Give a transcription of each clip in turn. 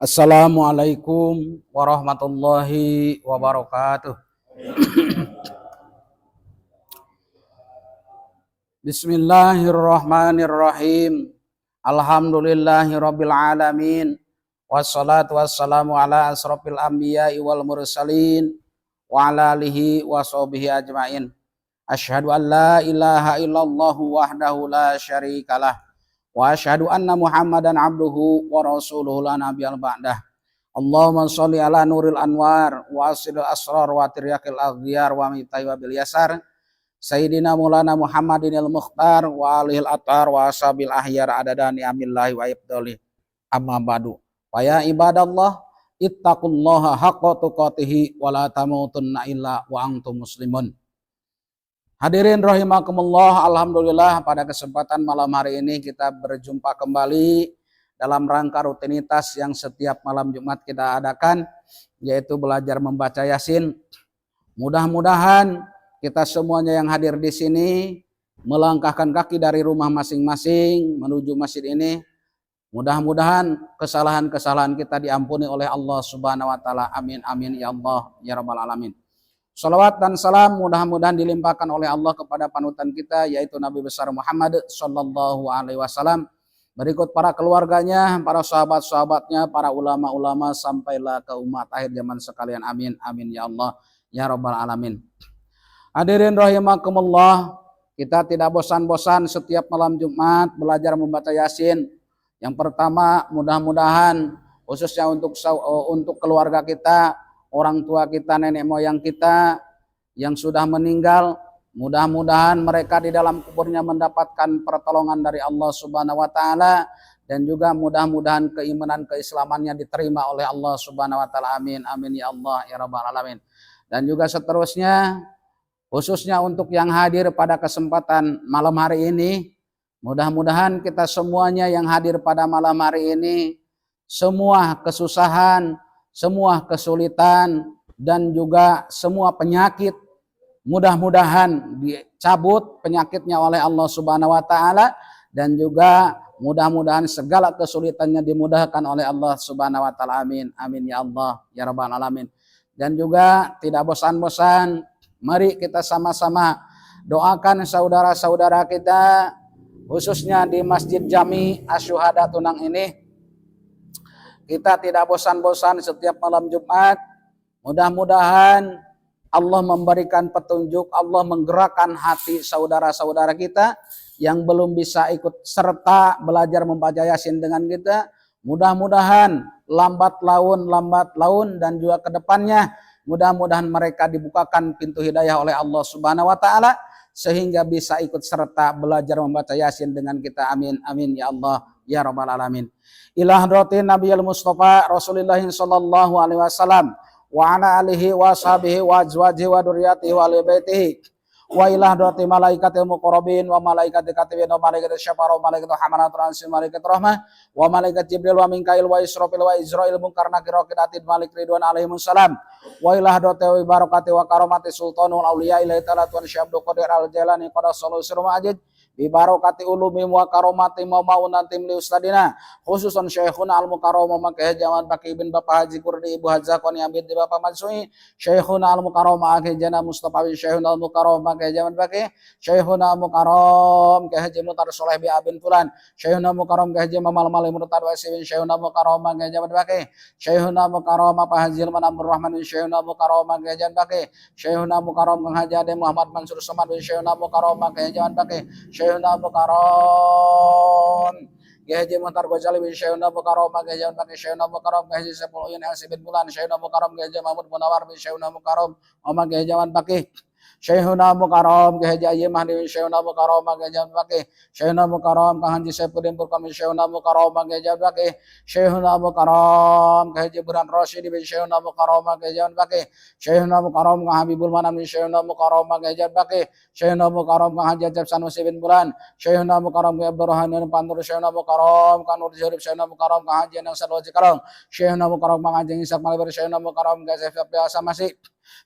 Assalamualaikum warahmatullahi wabarakatuh. Bismillahirrahmanirrahim. Alhamdulillahirabbil alamin. Wassalatu wassalamu ala asrofil anbiya'i wal mursalin wa ala alihi wa sahbihi ajmain. Asyhadu an la ilaha illallah wahdahu la syarikalah wa asyhadu anna Muhammadan abduhu wa rasuluhu la nabiyal ba'dah. Allahumma sholli ala nuril anwar wa asilil asrar wa tiryakil aghyar wa mitai wa bil yasar Sayyidina Maulana Muhammadin al-Mukhtar wa alihil atar wa ashabil ahyar adada ni'amillahi wa ibdali amma ba'du. Wa ya ibadallah ittaqullaha haqqa tuqatihi wa la tamutunna illa wa antum muslimun. Hadirin rahimakumullah, alhamdulillah pada kesempatan malam hari ini kita berjumpa kembali dalam rangka rutinitas yang setiap malam Jumat kita adakan, yaitu belajar membaca Yasin. Mudah-mudahan kita semuanya yang hadir di sini melangkahkan kaki dari rumah masing-masing menuju masjid ini. Mudah-mudahan kesalahan-kesalahan kita diampuni oleh Allah Subhanahu wa taala. Amin amin ya Allah ya rabbal alamin. Salawat dan salam mudah-mudahan dilimpahkan oleh Allah kepada panutan kita, yaitu Nabi besar Muhammad sallallahu alaihi wasallam. Berikut para keluarganya, para sahabat-sahabatnya, para ulama-ulama sampailah ke umat akhir zaman sekalian. Amin amin ya Allah ya rabbal alamin. Hadirin rahimakumullah, kita tidak bosan-bosan setiap malam Jumat belajar membaca Yasin. Yang pertama, mudah-mudahan khususnya untuk keluarga kita, orang tua kita, nenek moyang kita yang sudah meninggal, mudah-mudahan mereka di dalam kuburnya mendapatkan pertolongan dari Allah Subhanahu wa taala, dan juga mudah-mudahan keimanan keislamannya diterima oleh Allah Subhanahu wa taala. Amin amin ya Allah ya rabbal alamin. Dan juga seterusnya, khususnya untuk yang hadir pada kesempatan malam hari ini, mudah-mudahan kita semuanya yang hadir pada malam hari ini, semua kesusahan, semua kesulitan, dan juga semua penyakit mudah-mudahan dicabut penyakitnya oleh Allah Subhanahu wa taala, dan juga mudah-mudahan segala kesulitannya dimudahkan oleh Allah Subhanahu wa taala. Amin amin ya Allah ya rabbal alamin. Dan juga tidak bosan-bosan, mari kita sama-sama doakan saudara-saudara kita khususnya di Masjid Jami Asyuhada Tunang ini. Kita tidak bosan-bosan setiap malam Jumat. Mudah-mudahan Allah memberikan petunjuk, Allah menggerakkan hati saudara-saudara kita yang belum bisa ikut serta belajar membaca Yasin dengan kita. Mudah-mudahan lambat laun dan juga kedepannya mudah-mudahan mereka dibukakan pintu hidayah oleh Allah Subhanahu wa taala sehingga bisa ikut serta belajar membaca Yasin dengan kita. Amin amin ya Allah ya rabbal alamin. Ila hadratin Nabiyil Mustafa Rasulullah sallallahu alaihi wasallam wa ala alihi wa sahbihi wa azwajihi wa dzurriyyatihi wa ali baitihi wa ila hadrati malaikatil muqarrabin wa malaikatil katibin wa malaikatil syafara wa malaikatul hamalatul arsi wa malaikatur rahmah wa malaikat Jibril wa Mikail wa Israfil wa Izrail munkar nakir raqidatid malik ridwan alaihimus salam wa ila hadrati wa barakati wa karamati sultanul auliya ilahi ta'ala tuan syabdu qadir al jalani qada sallallahu alaihi wasallam bi barakati ulumi wa karomati maunatim li ustadina khususan syekhuna al mukarram Makeh Jaman Baki bin Bapak Haji Kurdi Ibu Hajah Koni Abid di Bapak Mansui syekhuna al mukarram Akeh Jana Mustafa bin syekhuna al mukarram Makeh Jaman Baki syekhuna al mukarram Ke Haji Mutar Soleh bi Abin Fulan syekhuna mukarram Ke Haji Mamal Mali Murtad Wasi bin syekhuna mukarram Makeh Jaman Baki syekhuna mukarram Pak Haji Abdul Rahman bin syekhuna mukarram Makeh Jaman Baki syekhuna mukarram Kang Haji Ade Muhammad Mansur Somad bin syekhuna mukarram Makeh Jaman Baki Syekhuna Mukarram Haji Muhtar Ghazali bin Syekhuna Mukarram Haji Baki Syekhuna Mukarram Haji Sepul Uyun Asi bin Bulan Syekhuna Mukarram Haji Mahmud Munawar bin Syekhuna Mukarram Haji Jaman Baki Syekhuna Mukarram Haji Ayi Mahdi bin Syekhuna Mukarram Haji Jaman Baki Syekhuna Mukarram Haji Saifuddin Burkan bin Syekhuna Mukarram Haji Jaman Baki Syekhuna Mukarram Haji Burhan Rasyid bin Syekhuna Mukarram Haji Jaman Baki Syekhuna Mukarram Habibul Manam bin Syekhuna Mukarram Haji Jaman Baki Syekhuna Mukarram Haji Ajab Sanusi bin Bulan Syekhuna Mukarram Abdul Rahman Pantur Syekhuna Mukarram Kanur Zurib Syekhuna Mukarram Haji Nang Sarwaji Karang Syekhuna Mukarram Haji Isak Malibar Syekhuna Mukarram Gasef biasa masih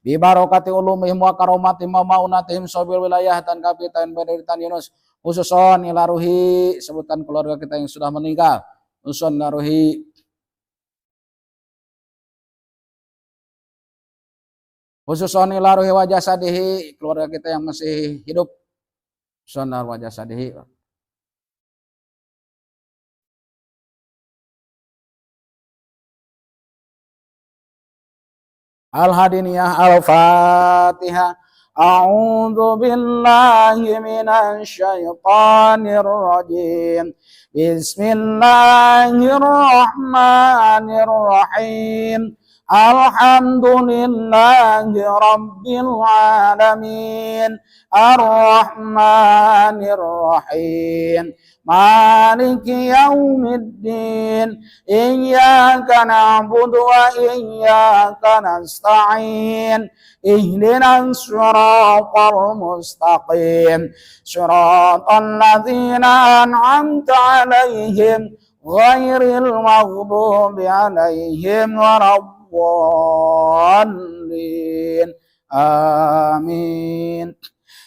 bi barokati ulumihim wa karomatihim wa maunatihim sabil wilayah dan kapitan Badaritan Yunus khususon ila ruhi, sebutkan keluarga kita yang sudah meninggal, usun naruhi Khususon ila ruhi wa jasadihi, keluarga kita yang masih hidup. Sonar wa jasadihi. Al-Hadiniyah Al-Fatihah. A'udzu billahi minasy syaithanir rajim. Bismillahirrahmanirrahim. Alhamdulillahi rabbil alamin. Ar-Rahmanir Rahim. Maliki yaumiddin. Iyyaka na'budu wa iyyaka nasta'in. Ihdinas siratal mustaqim. Siratal ladzina an'amta 'alaihim ghairil maghdubi 'alaihim waladdallin. Amin.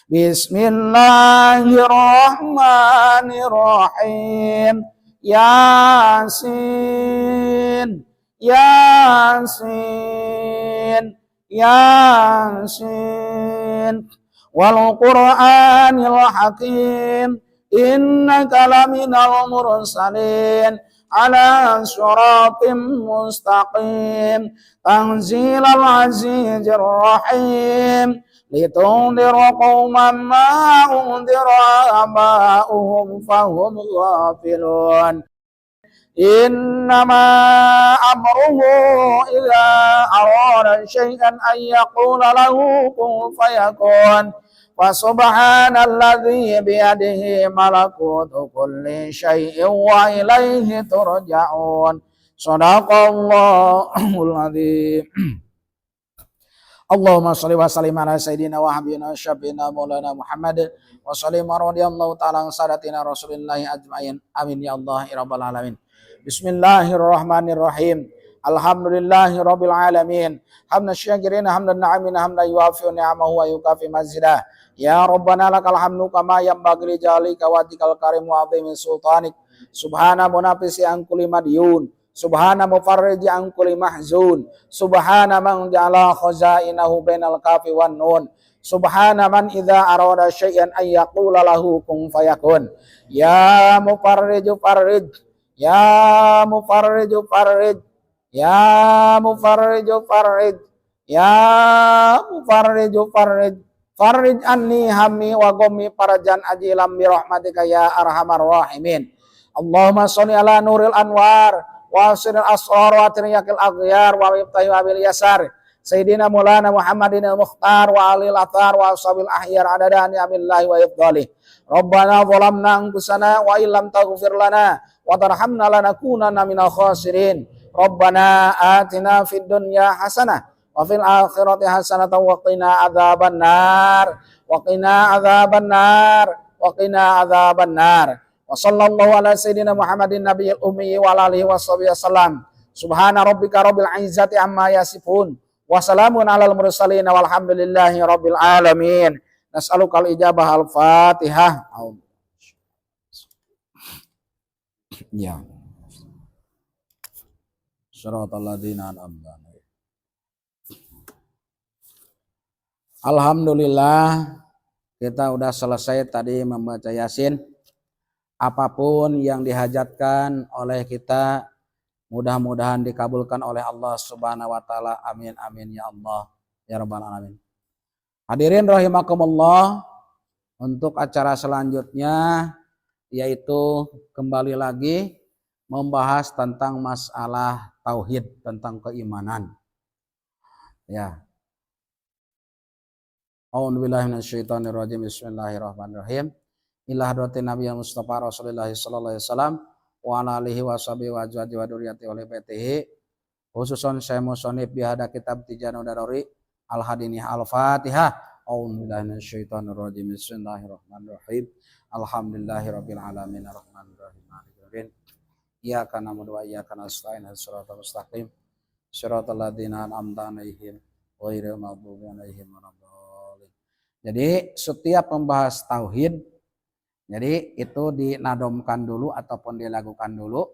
Bismillahirrahmanirrahim. Yasin, Yasin, Yasin. Wal Qur'anil Hakim. Innaka laminal mursalin ala siratim mustaqim. Tanzilal azizir rahim. Litundira qauman ma undira aba'uhum fahum ghafilun. Innama amruhu idza arada syai'an ay yaqula lahu kun fayakun. Fa subhanalladzi biyadihi malakutu kulli syai'in wa ilaihi turja'un. Shadaqallahul adzim. Allahumma shalli wa sallim ala sayyidina wa habibina syafiina maulana Muhammad wa sallim radhiyallahu ta'ala an sadatina rasulillahi ajma'in. Amin ya Allah ya rabbal alamin. Bismillahirrahmanirrahim. Alhamdulillahi rabbil alamin. Hamdan syakirin hamdan na'imin hamdan yuafi'u ni'amahu wa yukafi mazidah. Ya Rabbana lakal hamdu kama yanbaghi li jalika wajhikal karim wa 'azimi sultanik. Subhana munafisi an kulli madyun. Subhana mufarriji an kulli mahzun. Subhana man ja'ala khazainahu bainal kafi wan nun. Subhana man idza arada syai'an ay yaqula lahu kun fayakun. Ya mufarriju farrij. Ya mufarriju farrij. Ya mufarriju farrij. Ya mufarriju farrij. Farrij anni hammi wa ghammi farajan ajilan bi rahmatika ya arhamar rahimin. Allahumma sholli ala nuril anwar wa sirril asrar wa tiriyakil aghyar wa ibtahi wa bil yasar Sayyidina Maulana Muhammadin al-Mukhtar wa alil athar wa ashabil ahyar adadani amillahi wa ifdalih. Rabbana zalamna anfusana wa illam taghfir lana wa tarhamna lanakunanna minal khasirin. Rabbana atina fid dunya hasanah wa fil akhirati hasanah wa qina adzabannar wa qina adzabannar wa qina adzabannar. Wa sallallahu ala sayyidina Muhammadin nabiyil ummi wa alihi washabihi wasallam. Subhana rabbika rabbil izzati amma yasifun wa salamun alal mursalin walhamdulillahi rabbil alamin. Nas'alukal ijabah al-Fatihah. Ya. Shiratal ladzina an'amta 'alaihim. Alhamdulillah kita udah selesai tadi membaca Yasin. Apapun yang dihajatkan oleh kita mudah-mudahan dikabulkan oleh Allah Subhanahu wa taala. Amin amin ya Allah ya rabbal alamin. Hadirin rahimakumullah, untuk acara selanjutnya yaitu kembali lagi membahas tentang masalah tauhid, tentang keimanan. Ya. A'udzubillahi minasyaitonirrajim. Bismillahirrahmanirrahim. Ila hadratin Nabi Mustafa Rasulullah sallallahu alaihi wasallam wa ala alihi washabihi wa azwaji wa dzurriyyati wa baitihi. Khususon saya musannif bihada kitab Tijanul Daruri Al-Hadiniyah Al-Fatihah. A'udzubillahi minasyaitonir rajim. Bismillahirrahmanirrahim. Alhamdulillahirabbil alamin arrahmanirrahim maliki yaumiddin. Iyyaka na'budu wa iyyaka nasta'in ihdinas mustaqim. Shiratal ladzina an'amta 'alaihim ghairil maghdubi 'alaihim waladdallin. Jadi setiap membahas tauhid, jadi itu dinadomkan dulu ataupun dilakukan dulu.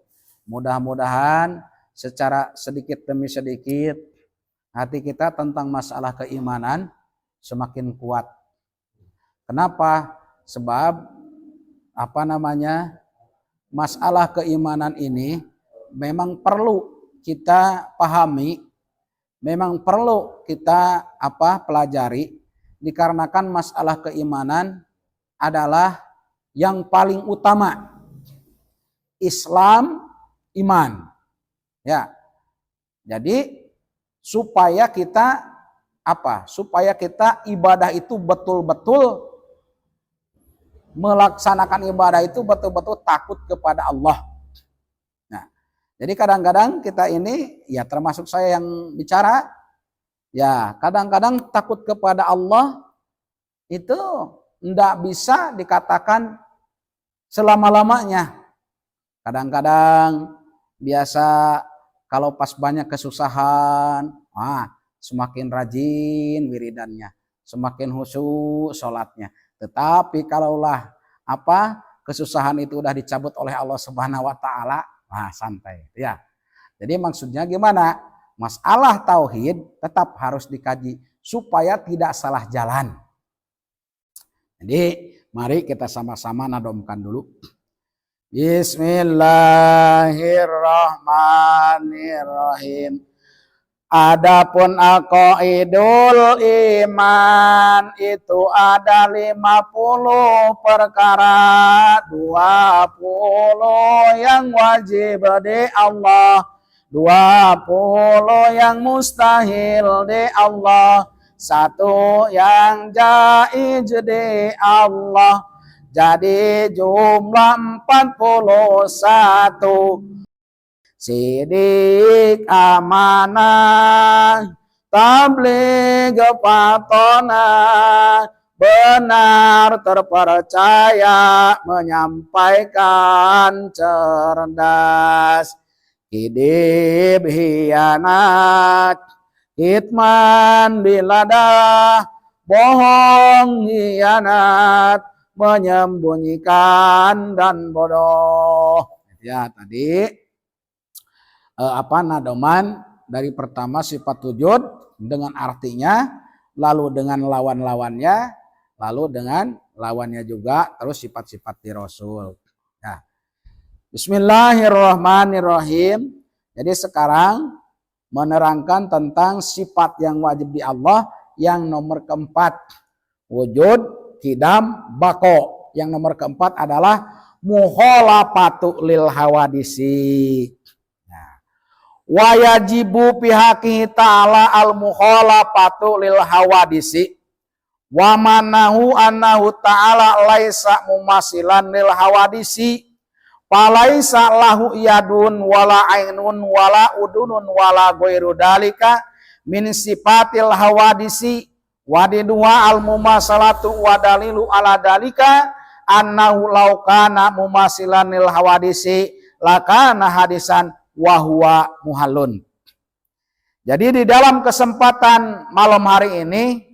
Mudah-mudahan secara sedikit demi sedikit hati kita tentang masalah keimanan semakin kuat. Kenapa? Sebab masalah keimanan ini memang perlu kita pahami, memang perlu kita pelajari, dikarenakan masalah keimanan adalah yang paling utama. Islam, iman. Ya. Jadi supaya kita supaya kita ibadah itu betul-betul melaksanakan ibadah itu betul-betul takut kepada Allah. Nah, jadi kadang-kadang kita ini, ya termasuk saya yang bicara, ya kadang-kadang takut kepada Allah itu tidak bisa dikatakan selama-lamanya. Kadang-kadang biasa kalau pas banyak kesusahan, semakin rajin wiridannya, semakin khusyuk sholatnya. Tetapi kalaulah kesusahan itu udah dicabut oleh Allah Subhanahu wa taala, santai ya. Jadi maksudnya gimana? Masalah tauhid tetap harus dikaji supaya tidak salah jalan. Jadi mari kita sama-sama nadomkan dulu. Bismillahirrahmanirrahim. Adapun aqaidul iman itu ada 50 perkara, 20 yang wajib di Allah, 20 yang mustahil di Allah, 1 yang jaiz di Allah. Jadi jumlah 41. Sidik, amanah, tabligh, patonah, benar, terpercaya, menyampaikan, cerdas, hidib, hianat, kitman, biladah, bohong, hianat, menyembunyikan dan bodoh. Ya tadi nadoman dari pertama sifat wujud dengan artinya, lalu dengan lawan-lawannya, lalu dengan lawannya juga, terus sifat-sifat di Rasul. Ya. Bismillahirrahmanirrahim. Jadi sekarang menerangkan tentang sifat yang wajib di Allah yang nomor keempat, wujud, qidam, baqo. Yang nomor keempat adalah mukhalafatu lil hawadisi. Wa yajibu pihaqi ta'ala al mukhalafatu lil hawadisi wa manahu annahu ta'ala laisa mumasilan lil hawadisi falaisa lahu yadun wala ainun wala udunun wala ghairu dalika min sifatil hawadisi wa didwa al mumasalatu wa dalilu ala dalika annahu law kana mumasilan lil hawadisi lakana hadisan wahwa muhalun. Jadi di dalam kesempatan malam hari ini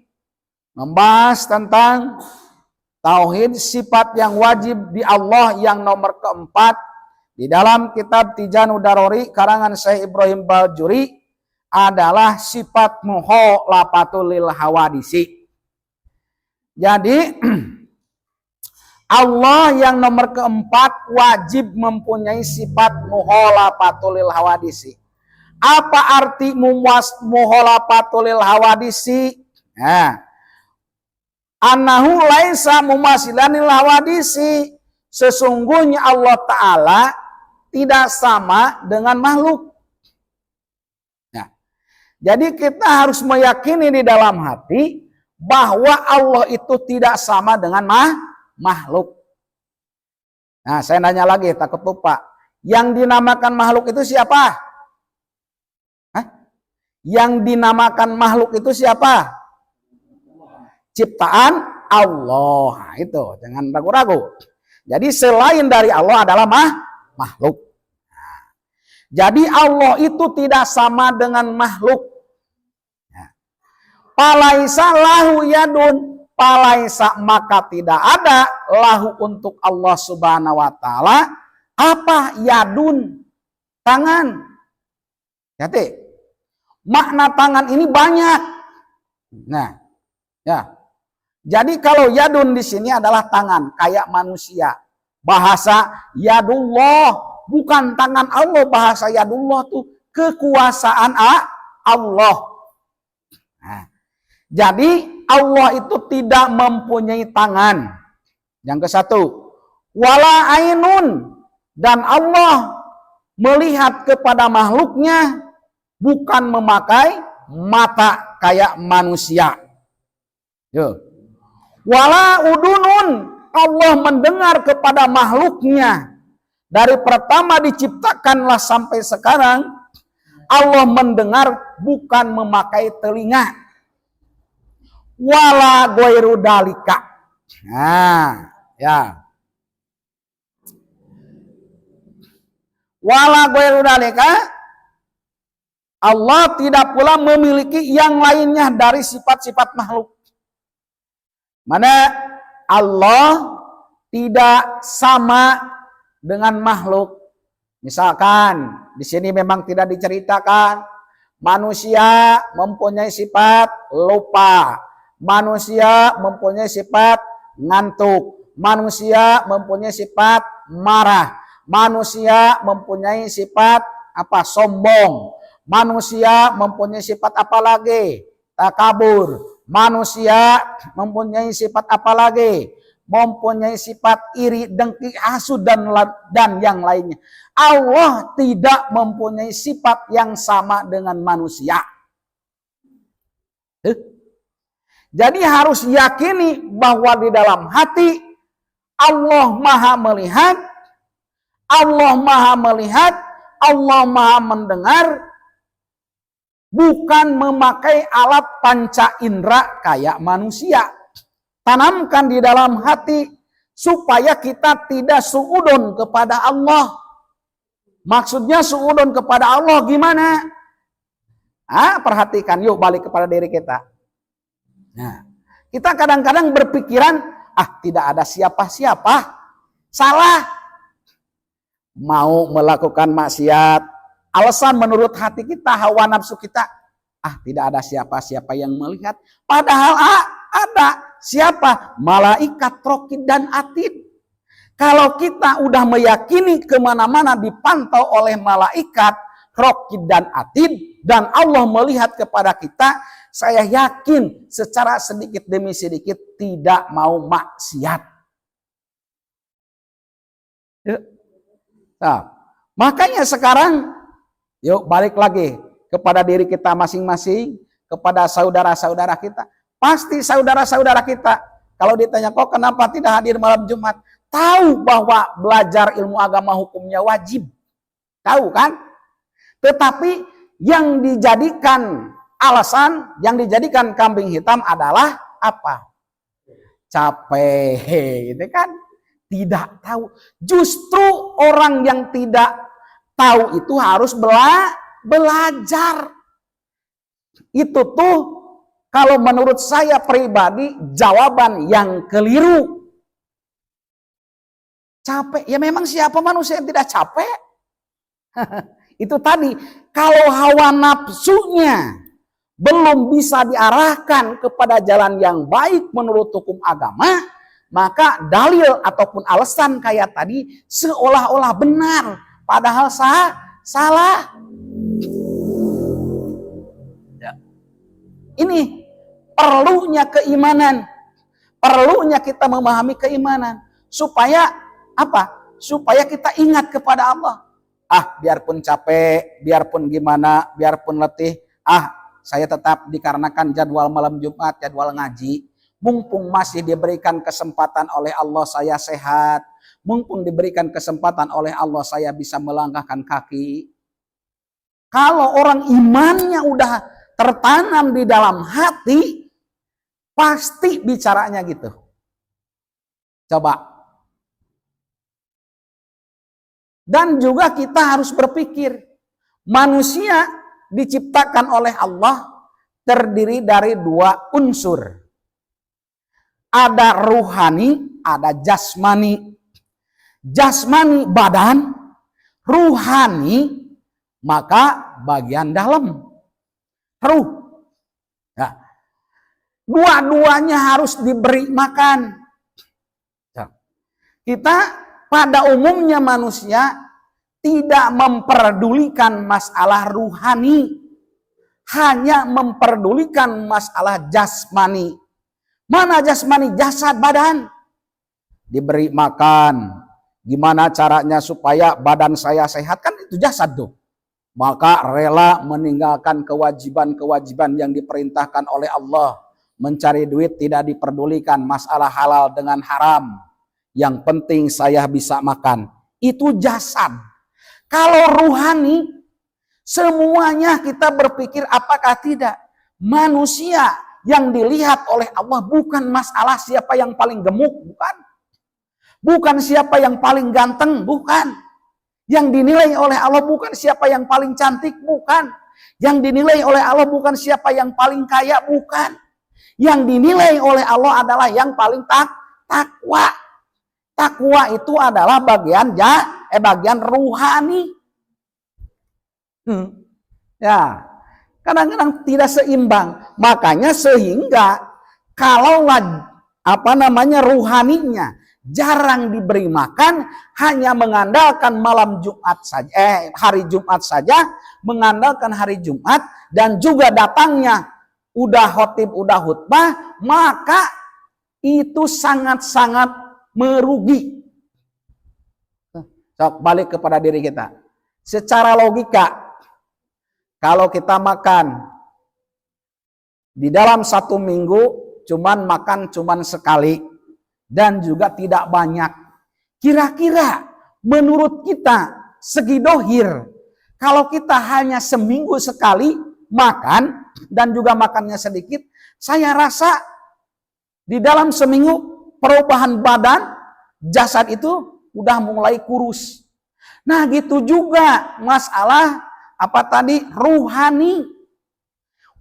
membahas tentang tauhid sifat yang wajib di Allah yang nomor keempat di dalam kitab Tijanu Darori karangan Syekh Ibrahim Bajuri adalah sifat mukhalafatul lil hawadisi. Jadi Allah yang nomor keempat wajib mempunyai sifat mukhalafatul lil hawadisi. Apa arti mukhalafatul lil hawadisi? Annahu laisa mumasilan lil hawadisi. Sesungguhnya Allah Ta'ala tidak sama dengan makhluk. Jadi kita harus meyakini di dalam hati bahwa Allah itu tidak sama dengan makhluk. Nah, saya nanya lagi, takut lupa. Yang dinamakan makhluk itu siapa? Yang dinamakan makhluk itu siapa? Ciptaan Allah. Nah, itu, jangan ragu-ragu. Jadi selain dari Allah adalah makhluk. Nah, jadi Allah itu tidak sama dengan makhluk. Palaisa lahu yadun. Palaisa maka tidak ada lahu untuk Allah Subhanahu wa taala apa yadun, tangan. Hati. Makna tangan ini banyak. Nah, ya. Jadi kalau yadun di sini adalah tangan, kayak manusia. Bahasa yadullah, bukan tangan Allah. Bahasa yadullah tuh kekuasaan Allah. Nah, jadi Allah itu tidak mempunyai tangan. Yang ke satu, wala ainun, dan Allah melihat kepada makhluknya bukan memakai mata kayak manusia. Yo. Wala udunun, Allah mendengar kepada makhluknya. Dari pertama diciptakanlah sampai sekarang, Allah mendengar bukan memakai telinga. Wala ghairu dalika. Nah, ya. Wala ghairu dalika, Allah tidak pula memiliki yang lainnya dari sifat-sifat makhluk. Mana Allah tidak sama dengan makhluk. Misalkan di sini memang tidak diceritakan manusia mempunyai sifat lupa, manusia mempunyai sifat ngantuk, manusia mempunyai sifat marah, manusia mempunyai sifat sombong, manusia mempunyai sifat apa lagi? Takabur. Manusia mempunyai sifat apa lagi? Mempunyai sifat iri, dengki, hasud dan yang lainnya. Allah tidak mempunyai sifat yang sama dengan manusia. Jadi harus yakini bahwa di dalam hati Allah Maha melihat, Allah Maha melihat, Allah Maha mendengar, bukan memakai alat panca indera kayak manusia. Tanamkan di dalam hati supaya kita tidak suudon kepada Allah. Maksudnya suudon kepada Allah gimana? Perhatikan, yuk balik kepada diri kita. Nah, kita kadang-kadang berpikiran, tidak ada siapa-siapa. Salah. Mau melakukan maksiat, alasan menurut hati kita, hawa nafsu kita, tidak ada siapa-siapa yang melihat. Padahal ada. Siapa? Malaikat Raqib dan Atid. Kalau kita udah meyakini kemana-mana dipantau oleh malaikat Raqib dan Atid, dan Allah melihat kepada kita, saya yakin secara sedikit demi sedikit tidak mau maksiat. Nah, makanya sekarang yuk balik lagi kepada diri kita masing-masing, kepada saudara-saudara kita. Pasti saudara-saudara kita, kalau ditanya kok kenapa tidak hadir malam Jumat, tahu bahwa belajar ilmu agama hukumnya wajib. Tahu kan? Tetapi yang dijadikan alasan, yang dijadikan kambing hitam adalah apa? Capek, gitu kan? Tidak tahu. Justru orang yang tidak tahu itu harus belajar. Itu tuh kalau menurut saya pribadi jawaban yang keliru. Capek, ya memang siapa manusia yang tidak capek? Itu tadi, kalau hawa nafsunya belum bisa diarahkan kepada jalan yang baik menurut hukum agama, maka dalil ataupun alasan kayak tadi seolah-olah benar, padahal salah. Ya. Ini perlunya keimanan, perlunya kita memahami keimanan supaya apa? Supaya kita ingat kepada Allah. Biarpun capek, biarpun gimana, biarpun letih, saya tetap dikarenakan jadwal malam Jumat, jadwal ngaji. Mumpung masih diberikan kesempatan oleh Allah saya sehat, mumpung diberikan kesempatan oleh Allah saya bisa melangkahkan kaki. Kalau orang imannya udah tertanam di dalam hati, pasti bicaranya gitu. Coba. Dan juga kita harus berpikir, manusia diciptakan oleh Allah terdiri dari dua unsur. Ada ruhani, ada jasmani. Jasmani badan, ruhani maka bagian dalam. ruh. Ya. Dua-duanya harus diberi makan. Ya. Kita pada umumnya manusia tidak memperdulikan masalah ruhani, hanya memperdulikan masalah jasmani. Mana jasmani? Jasad, badan. Diberi makan. Gimana caranya supaya badan saya sehat? Kan itu jasad tuh. Maka rela meninggalkan kewajiban-kewajiban yang diperintahkan oleh Allah. Mencari duit tidak diperdulikan, masalah halal dengan haram. Yang penting saya bisa makan. Itu jasad. Kalau ruhani, semuanya kita berpikir apakah tidak. Manusia yang dilihat oleh Allah bukan masalah siapa yang paling gemuk, bukan. Bukan siapa yang paling ganteng, bukan. Yang dinilai oleh Allah bukan siapa yang paling cantik, bukan. Yang dinilai oleh Allah bukan siapa yang paling kaya, bukan. Yang dinilai oleh Allah adalah yang paling takwa. Takwa itu adalah bagian ruhani. Ya, kadang-kadang tidak seimbang. Makanya sehingga kalau ruhaninya jarang diberi makan, hanya mengandalkan malam Jumat saja, hari Jumat saja, mengandalkan hari Jumat dan juga datangnya udah khotib, udah khutbah, maka itu sangat-sangat merugi. Sok balik kepada diri kita. Secara logika, kalau kita makan di dalam 1 minggu makan sekali dan juga tidak banyak. Kira-kira menurut kita segi dohir, kalau kita hanya seminggu sekali makan dan juga makannya sedikit, saya rasa di dalam seminggu perubahan badan, jasad itu udah mulai kurus. Nah gitu juga masalah ruhani.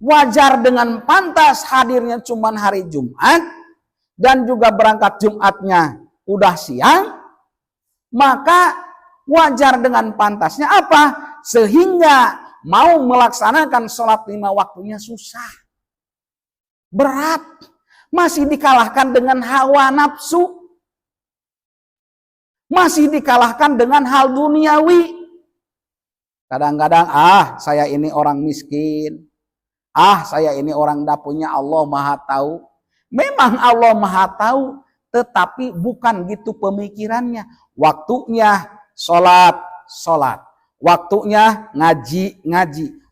Wajar dengan pantas hadirnya cuman hari Jumat dan juga berangkat Jumatnya udah siang, maka wajar dengan pantasnya apa? Sehingga mau melaksanakan sholat 5 waktunya susah. Berat. Masih dikalahkan dengan hawa nafsu. Masih dikalahkan dengan hal duniawi. Kadang-kadang, saya ini orang miskin. Saya ini orang tidak punya, Allah Maha Tahu. Memang Allah Maha Tahu, tetapi bukan gitu pemikirannya. Waktunya sholat. Waktunya ngaji.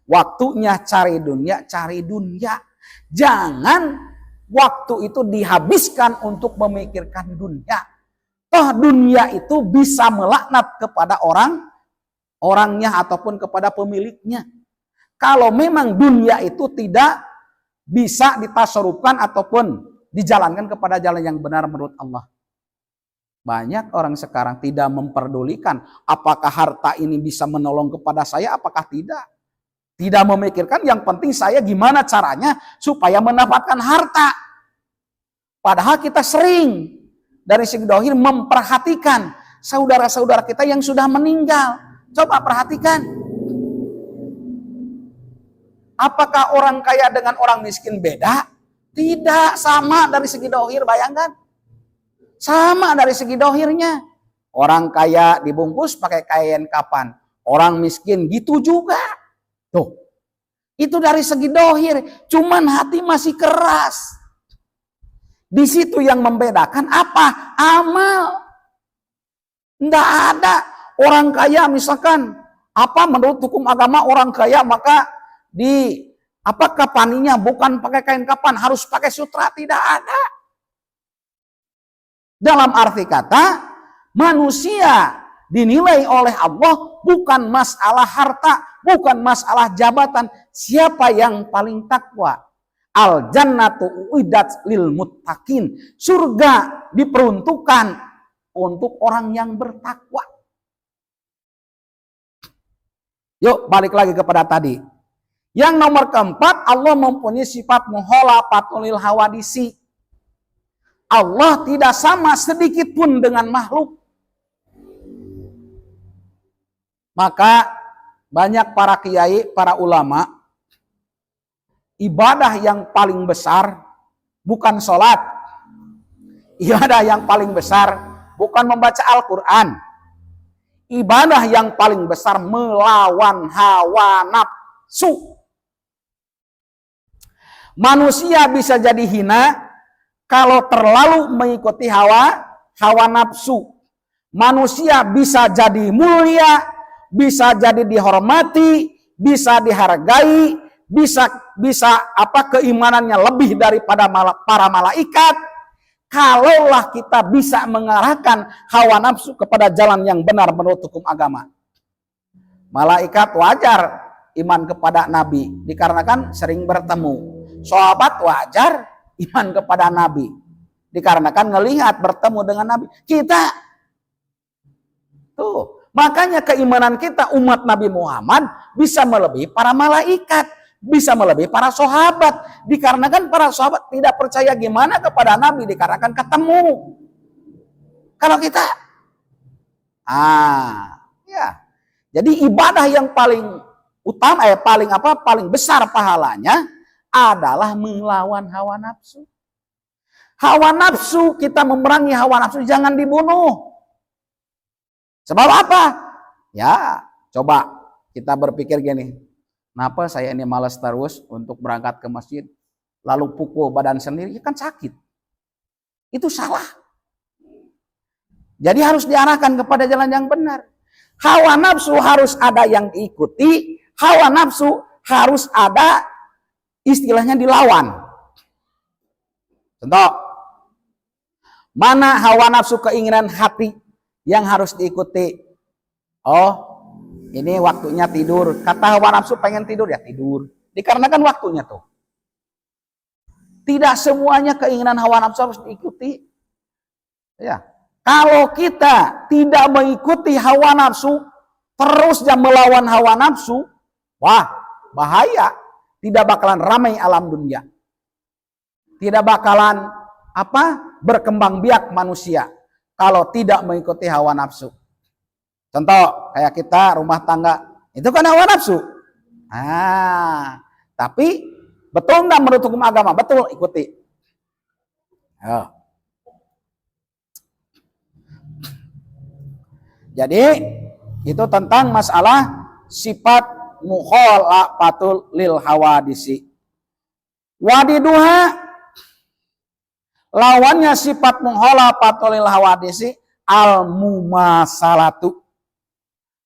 Waktunya cari dunia. Jangan waktu itu dihabiskan untuk memikirkan dunia. Toh dunia itu bisa melaknat kepada orangnya ataupun kepada pemiliknya. Kalau memang dunia itu tidak bisa ditasarufkan ataupun dijalankan kepada jalan yang benar menurut Allah. Banyak orang sekarang tidak memperdulikan apakah harta ini bisa menolong kepada saya, apakah tidak. Tidak memikirkan yang penting saya gimana caranya supaya mendapatkan harta. Padahal kita sering dari segi dohir memperhatikan saudara-saudara kita yang sudah meninggal. Coba perhatikan. Apakah orang kaya dengan orang miskin beda? Tidak, sama dari segi dohir, bayangkan. Sama dari segi dohirnya. Orang kaya dibungkus pakai kain kapan. Orang miskin gitu juga. Tuh, itu dari segi dohir. Cuman hati masih keras. Di situ yang membedakan apa? Amal. Nggak ada orang kaya misalkan menurut hukum agama orang kaya maka kafaninya bukan pakai kain kapan, harus pakai sutra, tidak ada. Dalam arti kata manusia dinilai oleh Allah bukan masalah harta, bukan masalah jabatan. Siapa yang paling takwa? Al jannatu uiddat lil muttaqin. Surga diperuntukkan untuk orang yang bertakwa. Yuk balik lagi kepada tadi. Yang nomor keempat, Allah mempunyai sifat mukhalafatul lil hawadisi. Allah tidak sama sedikit pun dengan makhluk. Maka banyak para kiai, para ulama ibadah yang paling besar bukan sholat. Ibadah yang paling besar bukan membaca Al-Quran. Ibadah yang paling besar melawan hawa nafsu. Manusia bisa jadi hina kalau terlalu mengikuti hawa nafsu. Manusia bisa jadi mulia, bisa jadi dihormati, bisa dihargai, bisa keimanannya lebih daripada para malaikat. Kalaulah kita bisa mengarahkan hawa nafsu kepada jalan yang benar menurut hukum agama. Malaikat wajar iman kepada Nabi dikarenakan sering bertemu. Sahabat wajar iman kepada Nabi dikarenakan ngelihat bertemu dengan Nabi. Kita tuh, makanya keimanan kita umat Nabi Muhammad bisa melebihi para malaikat, bisa melebihi para sahabat dikarenakan para sahabat tidak percaya gimana kepada Nabi dikarenakan ketemu. Kalau kita ya. Jadi ibadah yang paling utama paling besar pahalanya adalah melawan hawa nafsu. Hawa nafsu, kita memerangi hawa nafsu, jangan dibunuh. Sebab apa? Ya, coba kita berpikir gini, kenapa saya ini malas terus untuk berangkat ke masjid, lalu pukul badan sendiri, ya kan sakit. Itu salah. Jadi harus diarahkan kepada jalan yang benar. Hawa nafsu harus ada yang diikuti, hawa nafsu harus ada istilahnya dilawan. Contoh, mana hawa nafsu keinginan hati yang harus diikuti? Oh, ini waktunya tidur. Kata hawa nafsu pengen tidur, ya tidur. Dikarenakan waktunya tuh. Tidak semuanya keinginan hawa nafsu harus diikuti. Ya. Kalau kita tidak mengikuti hawa nafsu, terus melawan hawa nafsu, wah, bahaya. Tidak bakalan ramai alam dunia. Tidak bakalan berkembang biak manusia kalau tidak mengikuti hawa nafsu. Contoh kayak kita rumah tangga, itu kan hawa nafsu. Tapi betul enggak menurut hukum agama? Betul, ikuti. Jadi itu tentang masalah sifat mukhalafatul lil hawadisi. Wadiduha, lawannya sifat mukhalafatul lil hawadisi, al mumasalatu.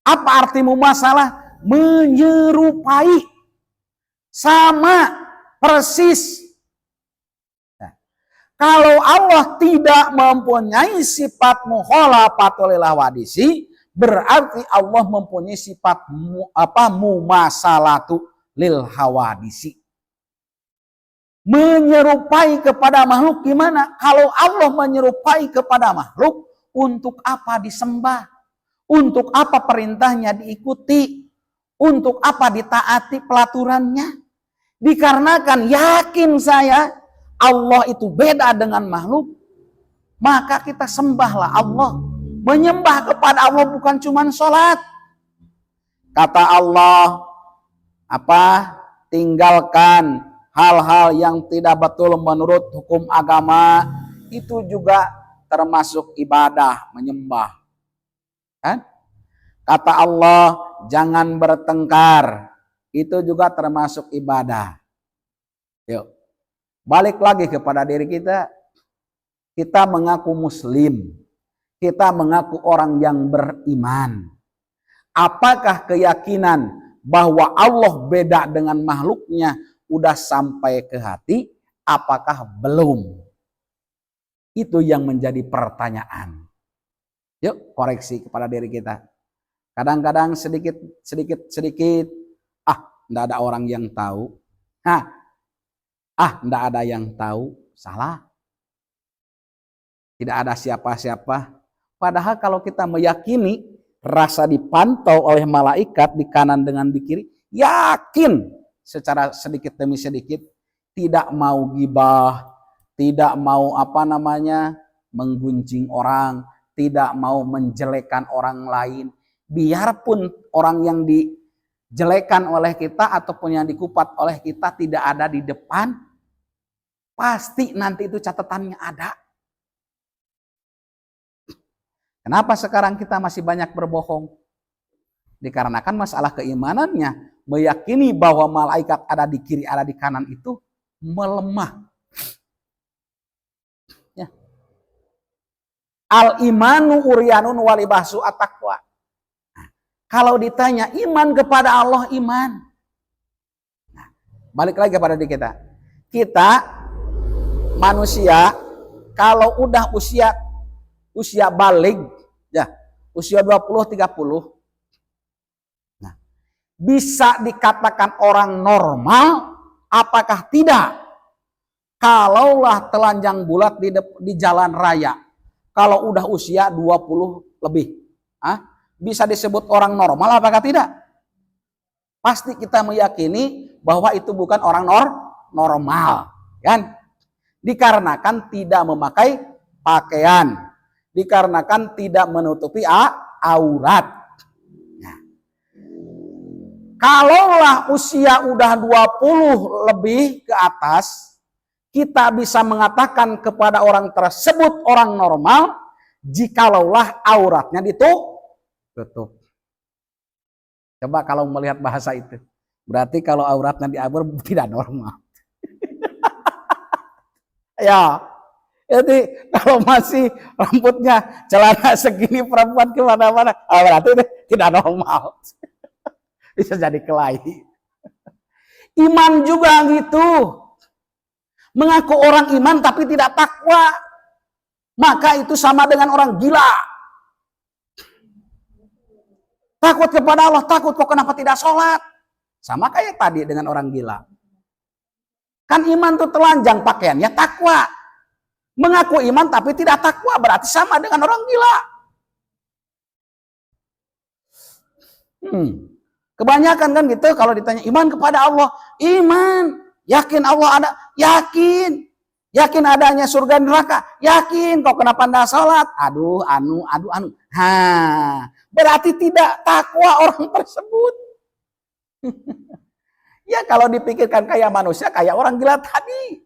Apa arti mumasalah? Menyerupai, sama, persis. Nah, kalau Allah tidak mempunyai sifat mukhalafatul lil hawadisi, berarti Allah mempunyai sifat mumasalatu lil hawadisi. Menyerupai kepada makhluk gimana? Kalau Allah menyerupai kepada makhluk, untuk apa disembah? Untuk apa perintahnya diikuti? Untuk apa ditaati pelaturannya? Dikarenakan yakin saya Allah itu beda dengan makhluk, maka kita sembahlah Allah. Menyembah kepada Allah bukan cuma sholat. Kata Allah, tinggalkan hal-hal yang tidak betul menurut hukum agama, itu juga termasuk ibadah, menyembah. Kan? Kata Allah, jangan bertengkar, itu juga termasuk ibadah. Yuk, balik lagi kepada diri kita. Kita mengaku muslim, kita mengaku orang yang beriman. Apakah keyakinan bahwa Allah beda dengan makhluknya udah sampai ke hati? Apakah belum? Itu yang menjadi pertanyaan. Yuk koreksi kepada diri kita. Kadang-kadang sedikit, enggak ada orang yang tahu. Enggak ada yang tahu. Salah. Tidak ada siapa-siapa. Padahal kalau kita meyakini, rasa dipantau oleh malaikat di kanan dengan di kiri, yakin secara sedikit demi sedikit, tidak mau gibah, tidak mau menggunjing orang, tidak mau menjelekkan orang lain. Biarpun orang yang jelekan oleh kita ataupun yang dikupat oleh kita tidak ada di depan, pasti nanti itu catatannya ada. Kenapa sekarang kita masih banyak berbohong? Dikarenakan masalah keimanannya, meyakini bahwa malaikat ada di kiri, ada di kanan itu melemah. Ya. Al-imanu uryanun walibahsu at-taqwa. Kalau ditanya iman kepada Allah, iman. Nah, balik lagi kepada diri kita. Kita manusia kalau udah usia balik, ya, usia 20-30, nah, bisa dikatakan orang normal, apakah tidak? Kalaulah telanjang bulat di jalan raya, kalau udah usia 20 lebih, bisa disebut orang normal apakah tidak? Pasti kita meyakini bahwa itu bukan orang normal, kan? Dikarenakan tidak memakai pakaian, dikarenakan tidak menutupi aurat. Nah, kalaulah usia udah 20 lebih ke atas, kita bisa mengatakan kepada orang tersebut orang normal jikalaulah auratnya ditutup. Coba kalau melihat bahasa itu, berarti kalau auratnya diabur tidak normal. Ya, jadi kalau masih rambutnya celana segini perempuan kemana-mana, berarti itu tidak normal. Bisa jadi kelahi. Iman juga gitu. Mengaku orang iman tapi tidak takwa, maka itu sama dengan orang gila. Takut kepada Allah, takut kok kenapa tidak sholat. Sama kayak tadi dengan orang gila. Kan iman itu telanjang pakaiannya takwa. Mengaku iman tapi tidak takwa berarti sama dengan orang gila. Kebanyakan kan gitu kalau ditanya iman kepada Allah. Iman. Yakin Allah ada? Yakin. Yakin adanya surga neraka? Yakin. Kok kenapa tidak sholat? Aduh. Berarti tidak takwa orang tersebut. Ya kalau dipikirkan kayak manusia, kayak orang gila tadi.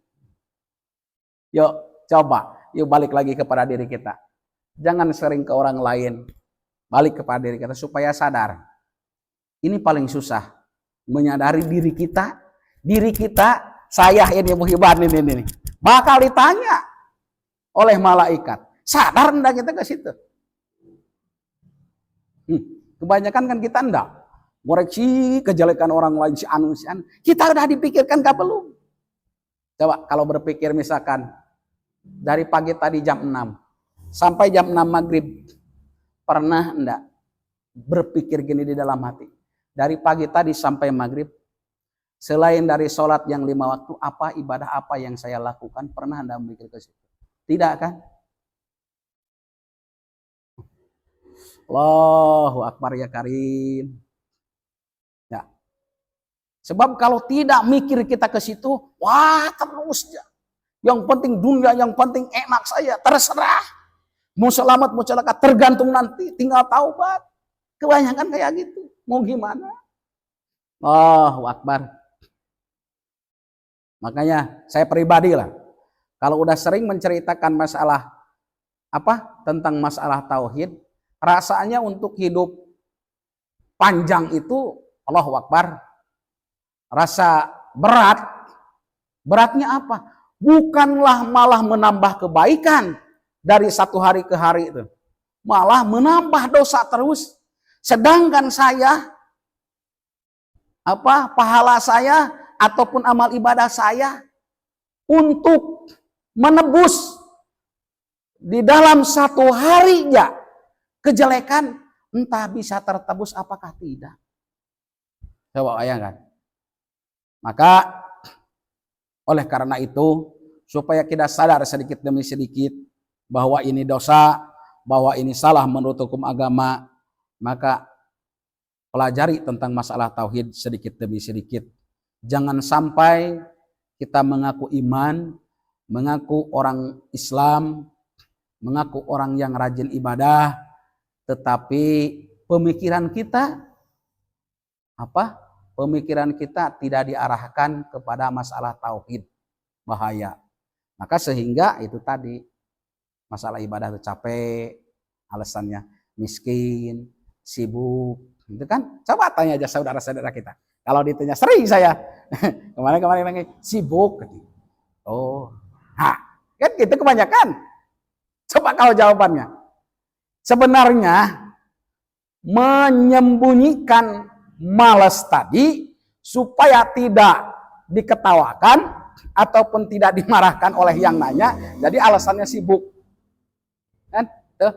Yuk coba, yuk balik lagi kepada diri kita. Jangan sering ke orang lain. Balik kepada diri kita supaya sadar. Ini paling susah. Menyadari diri kita. Diri kita, saya ini Muhibban ini. Bakal ditanya oleh malaikat. Sadar enggak kita ke situ? Kebanyakan kan kita enggak. Ngoreksi kejelekan orang lain si anu. Kita udah dipikirkan kah belum? Coba kalau berpikir misalkan dari pagi tadi jam 6 sampai jam 6 maghrib, pernah enggak berpikir gini di dalam hati? Dari pagi tadi sampai maghrib, selain dari sholat yang 5 waktu, apa ibadah apa yang saya lakukan? Pernah enggak mikir ke situ? Tidak kan? Allahu Akbar ya Karim. Ya. Sebab kalau tidak mikir kita ke situ, wah terus ya. Yang penting dunia, yang penting enak saya, terserah. Mau selamat, mau celaka, tergantung nanti, tinggal taubat. Kebanyakan kayak gitu. Mau gimana? Allahu Akbar. Makanya saya pribadi lah, kalau udah sering menceritakan masalah tentang masalah tauhid, rasanya untuk hidup panjang itu Allahu Akbar. Rasa berat. Beratnya apa? Bukanlah malah menambah kebaikan dari satu hari ke hari itu. Malah menambah dosa terus. Sedangkan saya pahala saya ataupun amal ibadah saya untuk menebus di dalam satu hari ya kejelekan entah bisa tertebus apakah tidak. Coba bayangkan. Maka oleh karena itu supaya kita sadar sedikit demi sedikit bahwa ini dosa, bahwa ini salah menurut hukum agama, maka pelajari tentang masalah tauhid sedikit demi sedikit. Jangan sampai kita mengaku iman, mengaku orang Islam, mengaku orang yang rajin ibadah, tetapi pemikiran kita pemikiran kita tidak diarahkan kepada masalah tauhid, bahaya. Maka sehingga itu tadi masalah ibadah itu capek, alasannya miskin, sibuk, gitu kan? Coba tanya aja saudara-saudara kita. Kalau ditanya sering saya kemarin sibuk, oh, kan gitu kebanyakan. Coba kalau jawabannya, sebenarnya menyembunyikan malas tadi supaya tidak diketawakan ataupun tidak dimarahkan oleh yang nanya, jadi alasannya sibuk. Kan? Tuh.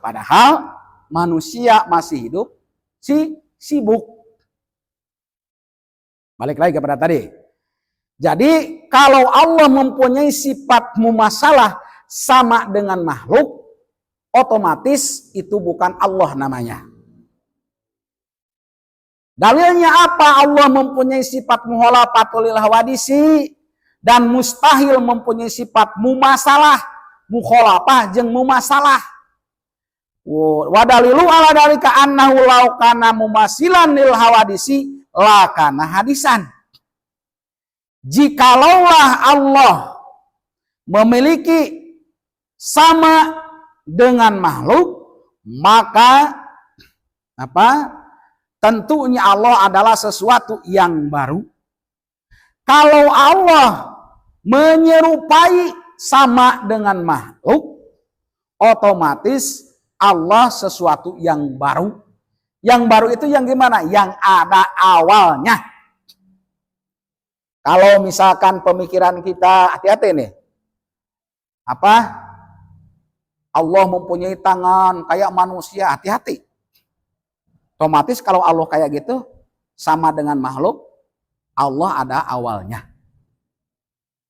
Padahal manusia masih hidup sibuk. Balik lagi kepada tadi. Jadi kalau Allah mempunyai sifat mumasalah sama dengan makhluk, otomatis itu bukan Allah namanya. Dalilnya apa? Allah mempunyai sifat mukhalafatul hawadisi dan mustahil mempunyai sifat mumasalah, mukhalafah jeung mumasalah. Wa dalilu ala dalika annahu law kana mumasilan lil hawadisi la kana hadisan. Jikalaulah Allah memiliki sama dengan makhluk, maka tentunya Allah adalah sesuatu yang baru. Kalau Allah menyerupai sama dengan makhluk, otomatis Allah sesuatu yang baru. Yang baru itu yang gimana? Yang ada awalnya. Kalau misalkan pemikiran kita, hati-hati nih. Allah mempunyai tangan kayak manusia, hati-hati. Otomatis kalau Allah kayak gitu, sama dengan makhluk, Allah ada awalnya.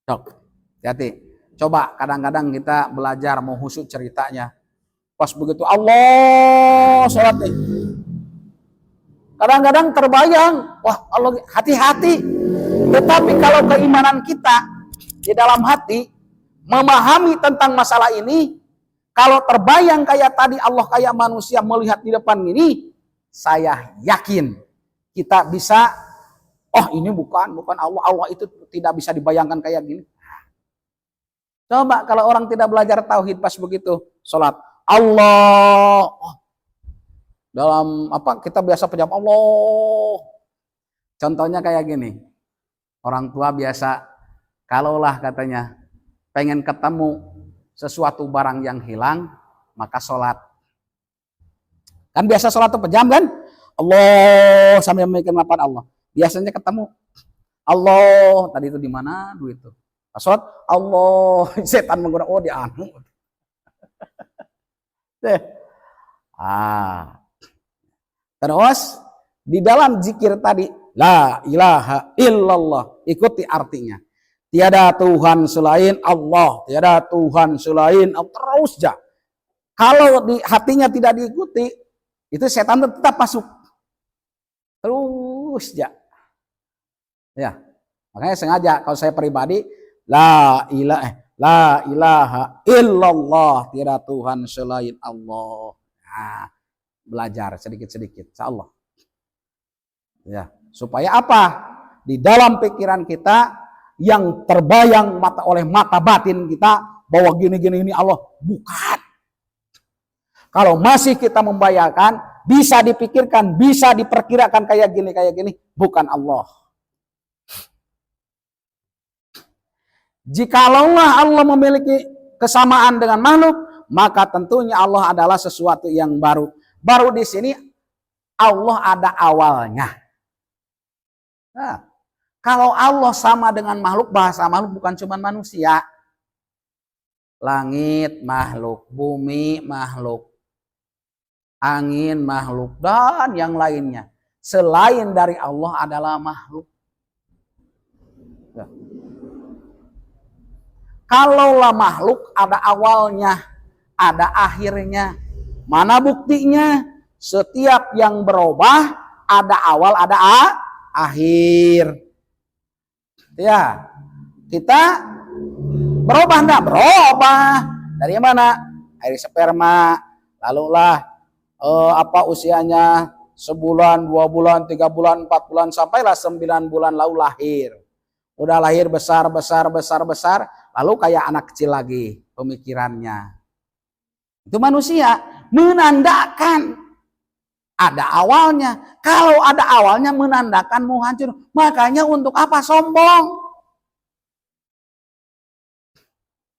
Hati-hati. Coba kadang-kadang kita belajar mau husuk ceritanya. Pas begitu Allah sholat nih. Kadang-kadang terbayang, wah Allah, hati-hati. Tetapi kalau keimanan kita di dalam hati, memahami tentang masalah ini, kalau terbayang kayak tadi Allah kayak manusia melihat di depan ini, saya yakin kita bisa, oh ini bukan Allah, Allah itu tidak bisa dibayangkan kayak gini. Coba kalau orang tidak belajar tauhid pas begitu sholat, Allah, dalam kita biasa pejam Allah. Contohnya kayak gini, orang tua biasa, kalaulah katanya pengen ketemu sesuatu barang yang hilang, maka sholat. Kan biasa sholat itu pejam kan? Allah sambil memikirkan apa Allah. Biasanya ketemu. Allah, tadi itu di mana duit itu? Sholat, Allah, setan menggunakan, oh di anu. Terus di dalam zikir tadi, la ilaha illallah, ikuti artinya. Tiada Tuhan selain Allah, tiada Tuhan selain Allah. Terus ya. Kalau di hatinya tidak diikuti, itu setan tetap masuk. Terus ya. Ya. Makanya sengaja kalau saya pribadi, la ilaha illallah, tiada Tuhan selain Allah. Nah, belajar sedikit-sedikit, insyaallah. Ya, supaya apa? Di dalam pikiran kita yang terbayang oleh mata batin kita bahwa gini-gini ini Allah, bukan. Kalau masih kita membayangkan, bisa dipikirkan, bisa diperkirakan kayak gini, bukan Allah. Jikalau Allah memiliki kesamaan dengan makhluk, maka tentunya Allah adalah sesuatu yang baru. Baru di sini Allah ada awalnya. Nah, kalau Allah sama dengan makhluk, bahasa makhluk bukan cuma manusia. Langit makhluk, bumi makhluk, angin makhluk, dan yang lainnya. Selain dari Allah adalah makhluk. Ya. Kalaulah makhluk ada awalnya, ada akhirnya. Mana buktinya? Setiap yang berubah ada awal, ada akhir. Ya, kita berubah enggak? Berubah. Dari mana? Air sperma. Lalulah usianya sebulan, 2 bulan, 3 bulan, 4 bulan, sampailah 9 bulan lalu lahir. Udah lahir besar, lalu kayak anak kecil lagi pemikirannya. Itu manusia, menandakan ada awalnya. Kalau ada awalnya menandakan mau hancur. Makanya untuk apa sombong?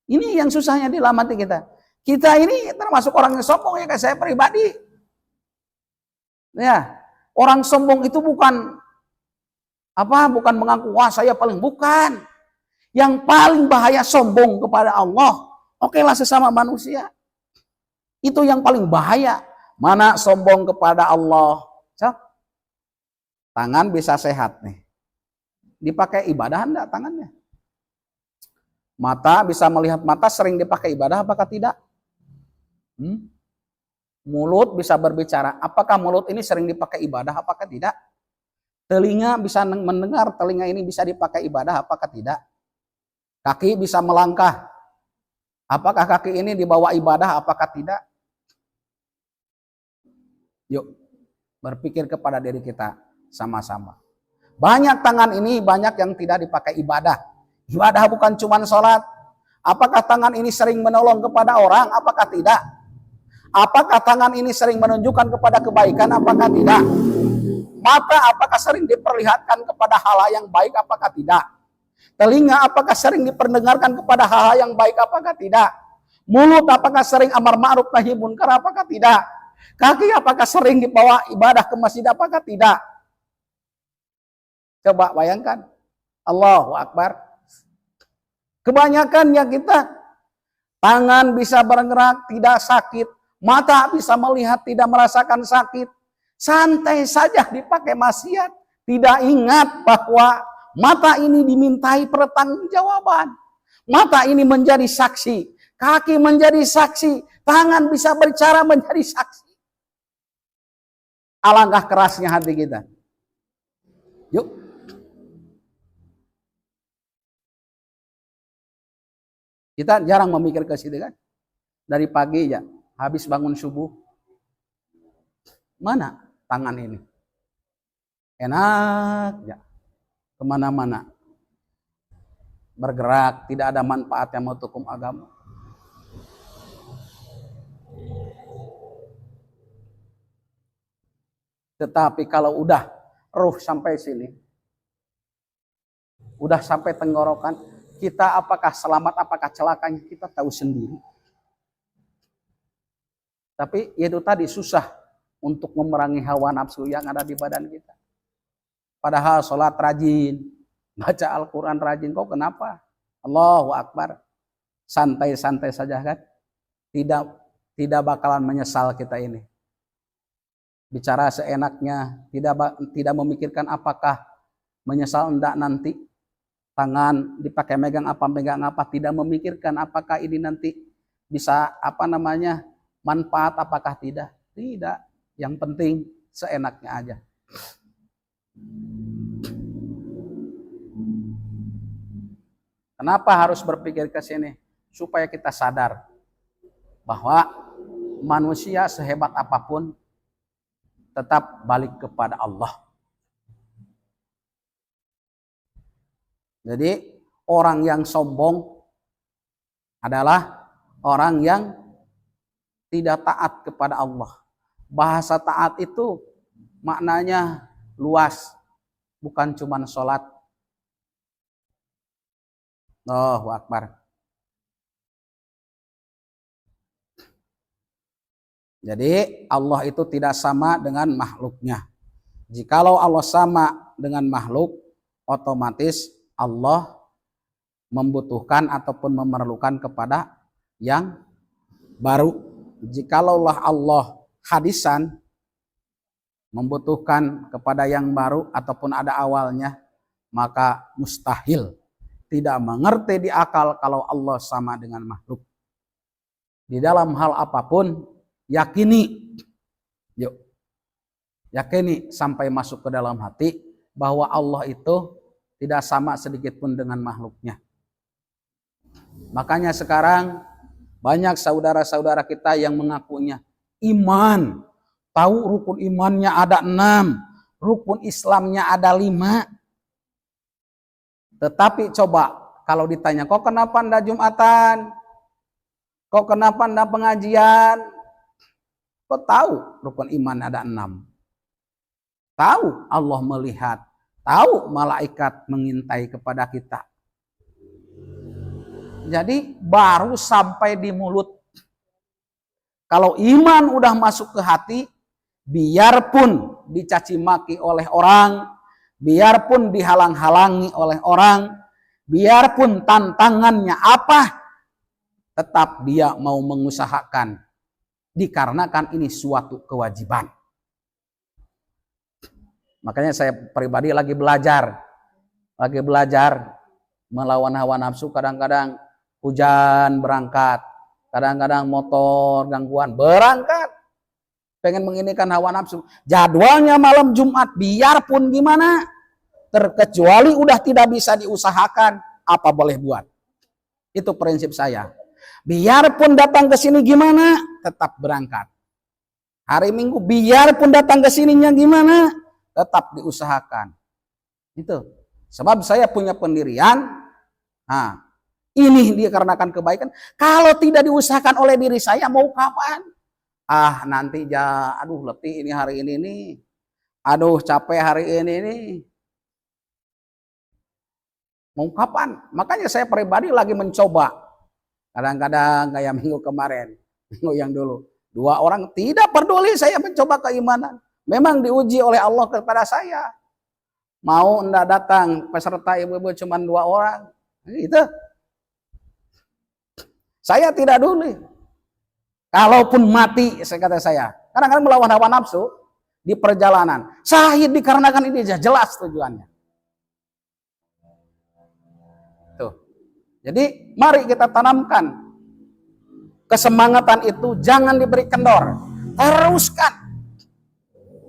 Ini yang susahnya di dalam hati kita. Kita ini termasuk orang yang sombong ya, kayak saya pribadi. Ya, orang sombong itu bukan mengaku wah saya paling, bukan. Yang paling bahaya sombong kepada Allah. Okelah sesama manusia. Itu yang paling bahaya. Mana sombong kepada Allah. So, tangan bisa sehat nih. Dipakai ibadah enggak tangannya? Mata bisa melihat, mata sering dipakai ibadah apakah tidak? Mulut bisa berbicara, apakah mulut ini sering dipakai ibadah apakah tidak? Telinga bisa mendengar, telinga ini bisa dipakai ibadah apakah tidak? Kaki bisa melangkah, apakah kaki ini dibawa ibadah apakah tidak? Yuk berpikir kepada diri kita sama-sama. Banyak tangan ini banyak yang tidak dipakai ibadah. Ibadah bukan cuma sholat. Apakah tangan ini sering menolong kepada orang? Apakah tidak? Apakah tangan ini sering menunjukkan kepada kebaikan? Apakah tidak? Mata apakah sering diperlihatkan kepada hal yang baik? Apakah tidak? Telinga apakah sering diperdengarkan kepada hal yang baik? Apakah tidak? Mulut apakah sering amar ma'ruf nahi munkar? Apakah tidak? Kaki apakah sering dibawa ibadah ke masjid? Apakah tidak? Coba bayangkan. Allahu Akbar. Kebanyakannya kita, tangan bisa bergerak tidak sakit, mata bisa melihat tidak merasakan sakit, santai saja dipakai maksiat, tidak ingat bahwa mata ini dimintai pertanggungjawaban, mata ini menjadi saksi, kaki menjadi saksi, tangan bisa bicara menjadi saksi. Alangkah kerasnya hati kita. Yuk. Kita jarang memikir ke situ kan. Dari pagi ya, habis bangun subuh. Mana tangan ini? Enak ya. Kemana-mana. Bergerak, tidak ada manfaat yang untuk hukum agama. Tetapi kalau udah ruh sampai sini, udah sampai tenggorokan, kita apakah selamat, apakah celakanya kita tahu sendiri. Tapi itu tadi susah untuk memerangi hawa nafsu yang ada di badan kita. Padahal sholat rajin, baca Al-Quran rajin, kok kenapa? Allahu Akbar. Santai-santai saja kan. Tidak bakalan menyesal kita ini. Bicara seenaknya, tidak memikirkan apakah menyesal enggak nanti. Tangan dipakai megang apa, tidak memikirkan apakah ini nanti bisa manfaat apakah tidak. Tidak, yang penting seenaknya aja. Kenapa harus berpikir ke sini? Supaya kita sadar bahwa manusia sehebat apapun tetap balik kepada Allah. Jadi orang yang sombong adalah orang yang tidak taat kepada Allah. Bahasa taat itu maknanya luas, bukan cuma sholat. Allahu Akbar. Jadi Allah itu tidak sama dengan makhluknya. Jikalau Allah sama dengan makhluk, otomatis Allah membutuhkan ataupun memerlukan kepada yang baru. Jikalaulah Allah hadisan, membutuhkan kepada yang baru ataupun ada awalnya, maka mustahil, tidak mengerti di akal kalau Allah sama dengan makhluk. Di dalam hal apapun, yakini sampai masuk ke dalam hati bahwa Allah itu tidak sama sedikit pun dengan makhluknya. Makanya sekarang banyak saudara-saudara kita yang mengakunya iman, tahu rukun imannya ada 6, rukun Islamnya ada 5. Tetapi coba kalau ditanya, kok kenapa anda Jumatan? Kok kenapa anda pengajian? Kok tahu rukun iman ada 6? Tahu Allah melihat, tahu malaikat mengintai kepada kita. Jadi baru sampai di mulut. Kalau iman udah masuk ke hati, biarpun dicaci maki oleh orang, biarpun dihalang-halangi oleh orang, biarpun tantangannya apa, tetap dia mau mengusahakan. Dikarenakan ini suatu kewajiban. Makanya saya pribadi lagi belajar melawan hawa nafsu. Kadang-kadang hujan berangkat, kadang-kadang motor gangguan berangkat, pengen menginikan hawa nafsu. Jadwalnya malam Jumat, biarpun gimana, terkecuali udah tidak bisa diusahakan, apa boleh buat. Itu prinsip saya. Biarpun datang ke sini gimana, tetap berangkat. Hari Minggu, biarpun datang ke sininya gimana, tetap diusahakan. Itu. Sebab saya punya pendirian, ini dikarenakan kebaikan. Kalau tidak diusahakan oleh diri saya, mau kapan? Nanti aduh letih ini hari ini nih. Aduh capek hari ini nih. Mau kapan? Makanya saya pribadi lagi mencoba. Kadang-kadang kayak minggu kemarin, minggu yang dulu. 2 orang tidak peduli saya mencoba keimanan. Memang diuji oleh Allah kepada saya. Mau enggak datang peserta ibu-ibu cuma 2 orang. Gitu. Saya tidak peduli. Kalaupun mati, kata saya. Kadang-kadang melawan hawa nafsu di perjalanan. Syahid dikarenakan ini jelas tujuannya. Tuh. Jadi mari kita tanamkan kesemangatan itu, jangan diberi kendor. Teruskan.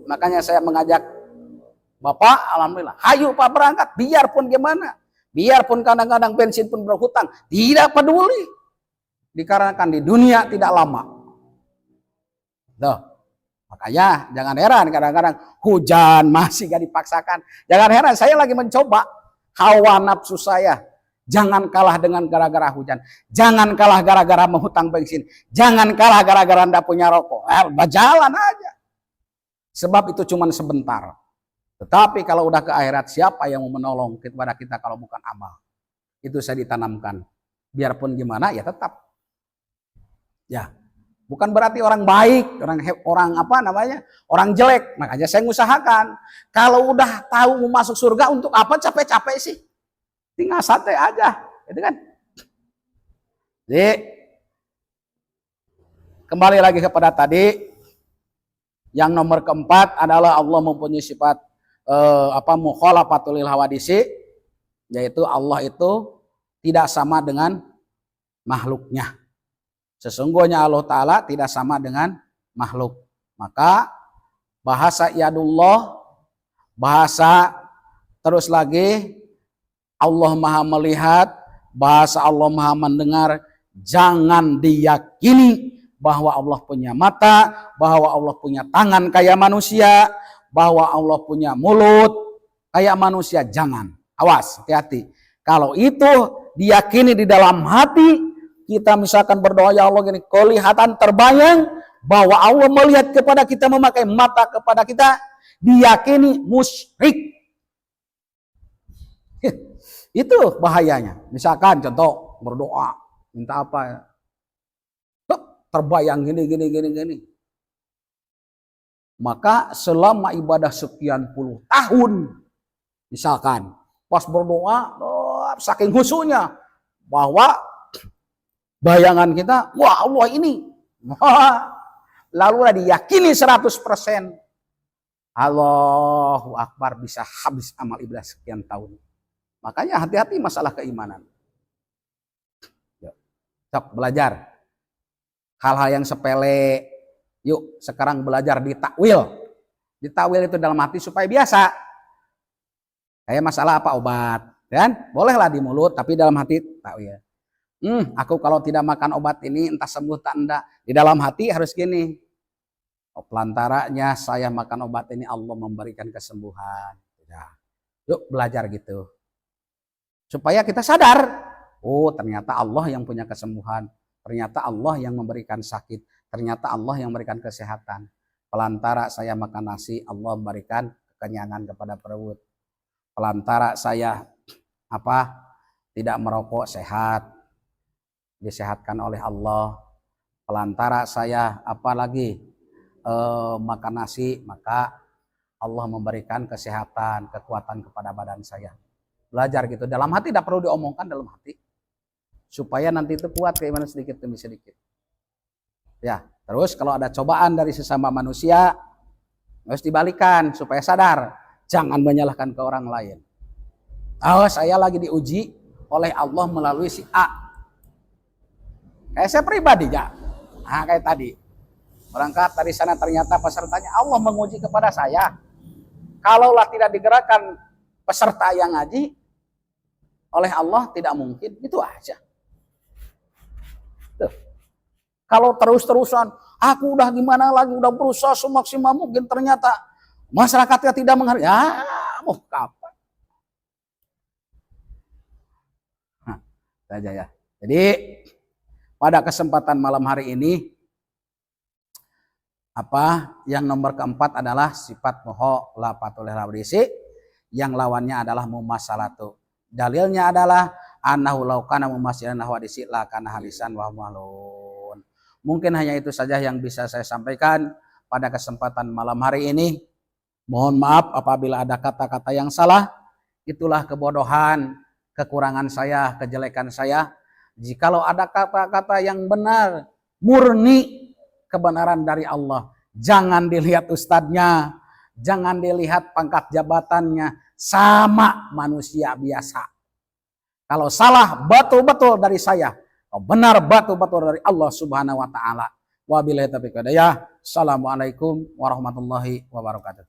Makanya saya mengajak Bapak, alhamdulillah, hayu Pak berangkat, biarpun gimana. Biarpun kadang-kadang bensin pun berhutang, tidak peduli. Dikarenakan di dunia tidak lama. Tuh. Makanya jangan heran kadang-kadang hujan masih gak dipaksakan. Jangan heran, saya lagi mencoba hawa nafsu saya. Jangan kalah dengan gara-gara hujan. Jangan kalah gara-gara menghutang bensin. Jangan kalah gara-gara anda punya rokok. Berjalan aja. Sebab itu cuma sebentar. Tetapi kalau udah ke akhirat, siapa yang mau menolong kepada kita kalau bukan amal? Itu saya ditanamkan. Biarpun gimana ya tetap. Ya, bukan berarti orang baik, orang jelek. Makanya saya mengusahakan. Kalau udah tahu mau masuk surga, untuk apa capek-capek sih? Tinggal santai aja, gitu kan? Jadi kembali lagi kepada tadi. Yang nomor keempat adalah Allah mempunyai sifat mukhalafatul hawadisi, yaitu Allah itu tidak sama dengan makhluknya. Sesungguhnya Allah Ta'ala tidak sama dengan makhluk. Maka bahasa yadullah, bahasa terus lagi Allah Maha melihat, bahasa Allah Maha mendengar, jangan diyakini bahwa Allah punya mata, bahwa Allah punya tangan kayak manusia, bahwa Allah punya mulut kayak manusia. Jangan. Awas, hati-hati. Kalau itu diyakini di dalam hati, kita misalkan berdoa, ya Allah gini, kelihatan terbayang bahwa Allah melihat kepada kita, memakai mata kepada kita, diyakini musyrik. Itu bahayanya. Misalkan contoh berdoa, minta apa ya? Terbayang gini. Maka selama ibadah sekian puluh tahun, misalkan pas berdoa, saking khusyuknya bahwa bayangan kita, wah Allah ini, lalu diyakini 100%, Allahu Akbar, bisa habis amal ibadah sekian tahun. Makanya hati-hati masalah keimanan. Sok belajar. Hal-hal yang sepele, yuk sekarang belajar ditakwil. Ditakwil itu dalam hati supaya biasa. Kayak masalah apa obat, kan? Bolehlah di mulut, tapi dalam hati takwil. Aku kalau tidak makan obat ini entah sembuh tak enggak. Di dalam hati harus gini. Pelantaranya saya makan obat ini Allah memberikan kesembuhan. Ya. Yuk belajar gitu. Supaya kita sadar, oh ternyata Allah yang punya kesembuhan. Ternyata Allah yang memberikan sakit. Ternyata Allah yang memberikan kesehatan. Pelantara saya makan nasi, Allah memberikan kekenyangan kepada perut. Pelantara saya tidak merokok, sehat. Disehatkan oleh Allah. Pelantara saya makan nasi, maka Allah memberikan kesehatan, kekuatan kepada badan saya. Belajar gitu. Dalam hati tidak perlu diomongkan, dalam hati. Supaya nanti itu kuat keimanan sedikit demi sedikit. Ya, terus kalau ada cobaan dari sesama manusia, harus dibalikan supaya sadar. Jangan menyalahkan ke orang lain. Oh, saya lagi diuji oleh Allah melalui si A. Kayak saya pribadi ya. Nah, kayak tadi. Berangkat dari sana ternyata pesertanya Allah menguji kepada saya. Kalaulah tidak digerakkan peserta yang ngaji oleh Allah tidak mungkin. Itu aja. Tuh. Kalau terus-terusan aku udah gimana lagi, udah berusaha semaksimal mungkin, ternyata masyarakatnya tidak menghargai. Ya, mau kapan? Nah, saja ya. Jadi pada kesempatan malam hari ini yang nomor keempat adalah sifat mukhalafatul berisi, yang lawannya adalah mumasalatu. Dalilnya adalah annahu law kana mumasilan hadisi la kana hadisan wa malun. Mungkin hanya itu saja yang bisa saya sampaikan pada kesempatan malam hari ini. Mohon maaf apabila ada kata-kata yang salah. Itulah kebodohan, kekurangan saya, kejelekan saya. Jikalau ada kata-kata yang benar, murni kebenaran dari Allah. Jangan dilihat ustadznya, jangan dilihat pangkat jabatannya, sama manusia biasa. Kalau salah betul-betul dari saya, kalau benar betul-betul dari Allah Subhanahu wa taala. Wabillahi taufiq wal hidayah. Assalamualaikum warahmatullahi wabarakatuh.